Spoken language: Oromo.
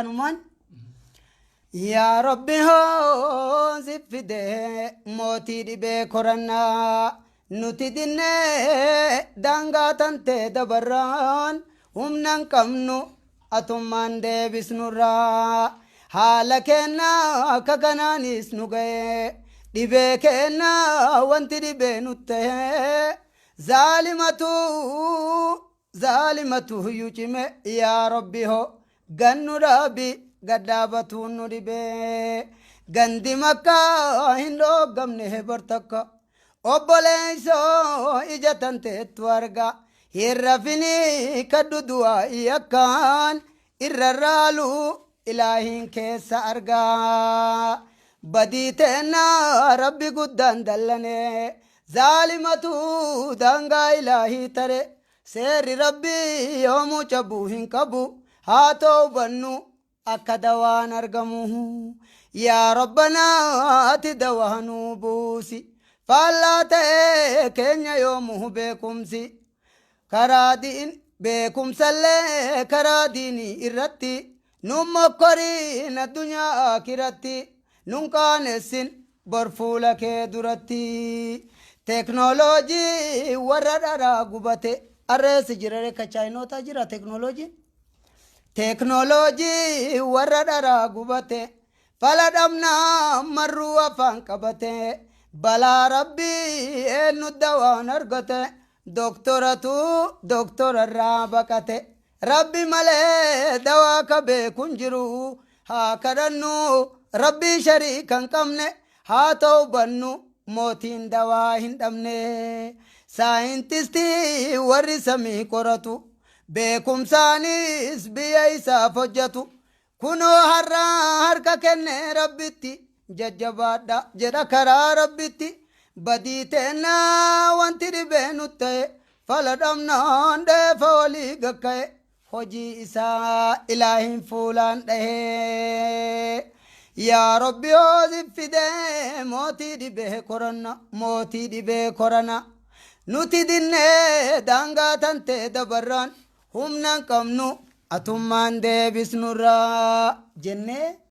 Anumaan yaa Rabbi hoo si fide mootii dhibee korannaa nuti dinnee daangaa tante dabarraan humnaan qabnu atummaan deebisnurraa haala kennaa akka kanaanis nu ga'e dhibee kennaa wanti dhibee nutte zaalimatu huyyuu cime yaa Rabbi hoo gannu dhaabi gaddaabatuun nu dhibee gandi makkaa hin dhooggamne hebar takka obboleeysoo ija tanteettu arga hin rafinii kaddu du'aa iyakkaan irra raalu ilaahiin keessa argaa badii teennaa rabbi guddaan dallane zaalimatu daangaa ilaahii tare seerri rabbi yoomuu cabuu hin qabu haa toobannu akka dawaan argamu yaa rabbanaa ati dawaa nuu buusi faallaa ta'e keenya yoomuu beekumsi karaa beekumsallee karaa diinii irratti nun mokkoriin addunyaa akiratti nun qaanessin bor fuula kee duratti teknooloojii warra dharaa gubate arreessi jirare ka chaayinoota jira teknooloojii warra dharaa gubate fala dhabnaa marruu afaan qabate balaa rabbii eenyu dawaan argate doktorarraa baqate rabbi malee dawaa ka beekun jiru haa kadhannu rabbii shariikan qabne haa toobannu mootiin dawaa hin dhabne saayintistii warri samii qoratu beekumsaanis biyya isaaf hojjetu kunoo harka kenne rabbitti jajjabaadha jedha karaa rabbitti badii teennaa wanti dhibee nutti ta'e fala dhabnaan dheefa walii gakka'e hojii isaa ilaahin fuulaan dhahee yaa Rabbi hoosif fidee mootii dhibee korana nuti dinnee daangaa tante dabarraan humnaan qabnu atummaan deebisnurraa jennee